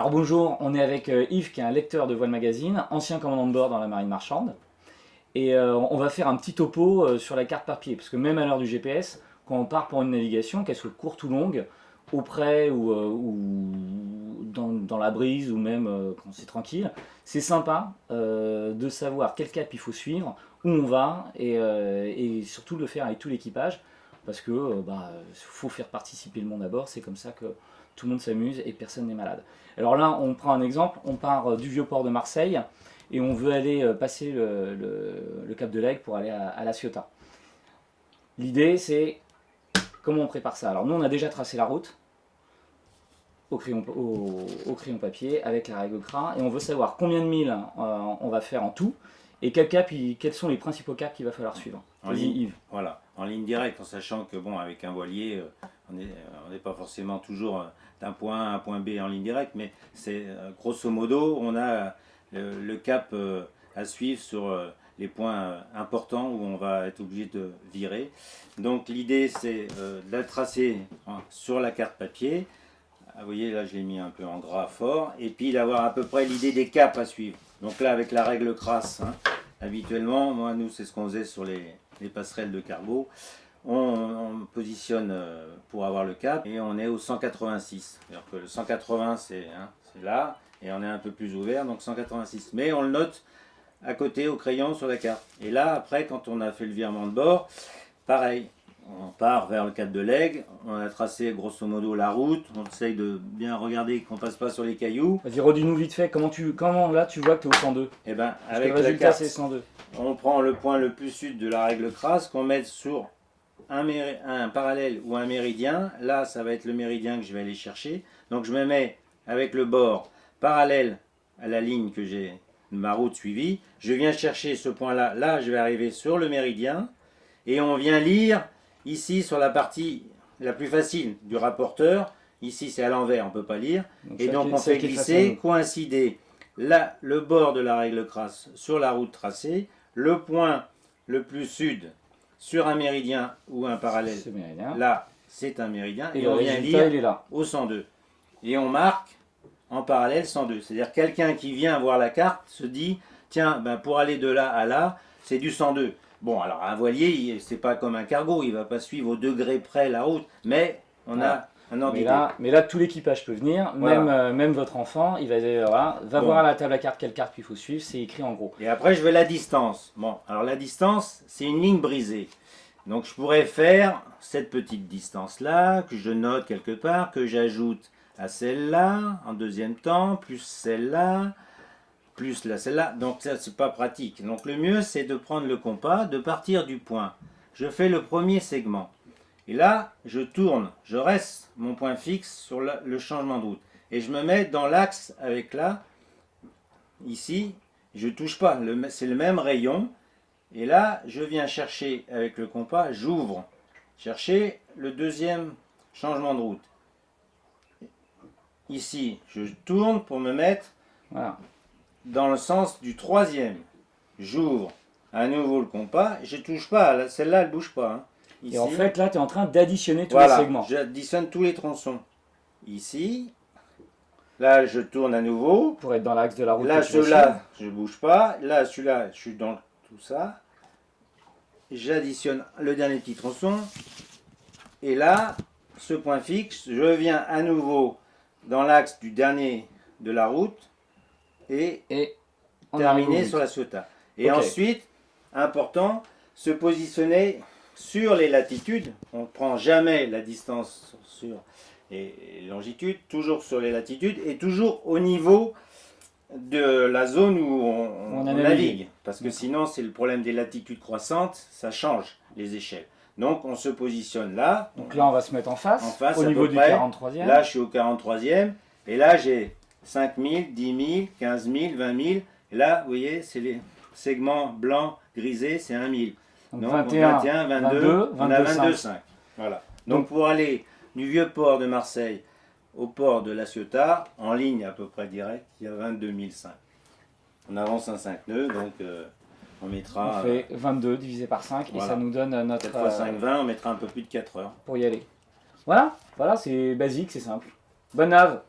Alors bonjour, on est avec Yves qui est un lecteur de Voile Magazine, ancien commandant de bord dans la marine marchande. Et on va faire un petit topo sur la carte papier, parce que même à l'heure du GPS, quand on part pour une navigation, qu'elle soit courte ou longue, au près ou dans la brise, ou même quand c'est tranquille, c'est sympa de savoir quel cap il faut suivre, où on va, et surtout de le faire avec tout l'équipage, parce que faut faire participer le monde à bord, c'est comme ça que tout le monde s'amuse et personne n'est malade. Alors là, on prend un exemple, on part du vieux port de Marseille, et on veut aller passer le Cap de l'Aigle pour aller à La Ciotat. L'idée, c'est comment on prépare ça. Alors nous, on a déjà tracé la route au crayon papier avec la règle CRA, et on veut savoir combien de milles on va faire en tout, et quels sont les principaux caps qu'il va falloir suivre. Vas-y Yves. Voilà, en ligne directe, en sachant que bon, avec un voilier, on n'est pas forcément toujours d'un point A à un point B en ligne directe, mais c'est grosso modo, on a le cap à suivre sur les points importants où on va être obligé de virer. Donc l'idée c'est de la tracer sur la carte papier. Vous voyez là je l'ai mis un peu en gras fort, et puis d'avoir à peu près l'idée des caps à suivre. Donc là avec la règle crasse, habituellement, nous c'est ce qu'on faisait sur les passerelles de cargo. On positionne pour avoir le cap et on est au 186. C'est-à-dire que le 180 c'est là, et on est un peu plus ouvert, donc 186. Mais on le note à côté au crayon sur la carte. Et là, après, quand on a fait le virement de bord, pareil, on part vers le Cap de l'Aigle, on a tracé grosso modo la route, on essaye de bien regarder qu'on passe pas sur les cailloux. Vas-y, redis-nous vite fait, comment là tu vois que tu es au 102. Et ben, Parce avec que le la résultat carte, c'est 102. on prend le point le plus sud de la règle crasse qu'on met sur un parallèle ou un méridien. Là, ça va être le méridien que je vais aller chercher. Donc je me mets avec le bord parallèle à la ligne que j'ai ma route suivie. Je viens chercher ce point-là. Là, je vais arriver sur le méridien. Et on vient lire ici sur la partie la plus facile du rapporteur. Ici, c'est à l'envers, on ne peut pas lire. Et donc, on fait glisser, coïncider là, le bord de la règle crasse sur la route tracée, le point le plus sud sur un méridien ou un parallèle. Là, c'est un méridien. Et on vient lire au 102. Et on marque en parallèle 102. C'est-à-dire quelqu'un qui vient voir la carte se dit, tiens, pour aller de là à là, c'est du 102. Bon, alors un voilier, c'est pas comme un cargo, il va pas suivre au degré près la route, mais on a un ordre d'idée. Mais là, tout l'équipage peut venir, voilà. même votre enfant, il va voir à la table à carte quelle carte il faut suivre, c'est écrit en gros. Et après, je veux la distance. Bon, alors la distance, c'est une ligne brisée. Donc je pourrais faire cette petite distance-là, que je note quelque part, que j'ajoute à celle-là, en deuxième temps, plus celle-là, plus là, celle-là. Donc ça, c'est pas pratique. Donc le mieux, c'est de prendre le compas, de partir du point. Je fais le premier segment. Et là, je tourne, je reste mon point fixe sur le changement de route. Et je me mets dans l'axe avec là, ici, je ne touche pas, c'est le même rayon. Et là, je viens chercher avec le compas, j'ouvre, chercher le deuxième changement de route. Ici, je tourne pour me mettre dans le sens du troisième. J'ouvre à nouveau le compas, je ne touche pas, celle-là, elle ne bouge pas. Ici. Et en fait, là, tu es en train d'additionner tous les segments. J'additionne tous les tronçons. Ici, là, je tourne à nouveau. Pour être dans l'axe de la route. Là, celui-là, je ne bouge pas. Là, celui-là, je suis dans tout ça. J'additionne le dernier petit tronçon. Et là, ce point fixe, je viens à nouveau dans l'axe du dernier de la route et terminer sur la Ciotat. Et ensuite, important, se positionner sur les latitudes. On ne prend jamais la distance sur les longitudes, toujours sur les latitudes et toujours au niveau de la zone où on navigue. Parce que sinon, c'est le problème des latitudes croissantes, ça change les échelles. Donc, on se positionne là. Donc là, on va se mettre en face au niveau du 43e. Là, je suis au 43e. Et là, j'ai 5 000, 10 000, 15 000, 20 000. Et là, vous voyez, c'est les segments blancs, grisés, c'est 1 000. Donc 21, 22, on a 22,5. Voilà. Donc pour aller du vieux port de Marseille au port de La Ciotat, en ligne à peu près direct, il y a 22 500. On avance un 5 nœuds, donc on mettra... On fait 22 divisé par 5 et ça nous donne notre... 4 x 5, 20, on mettra un peu plus de 4 heures. Pour y aller. Voilà, c'est basique, c'est simple. Bonne nave!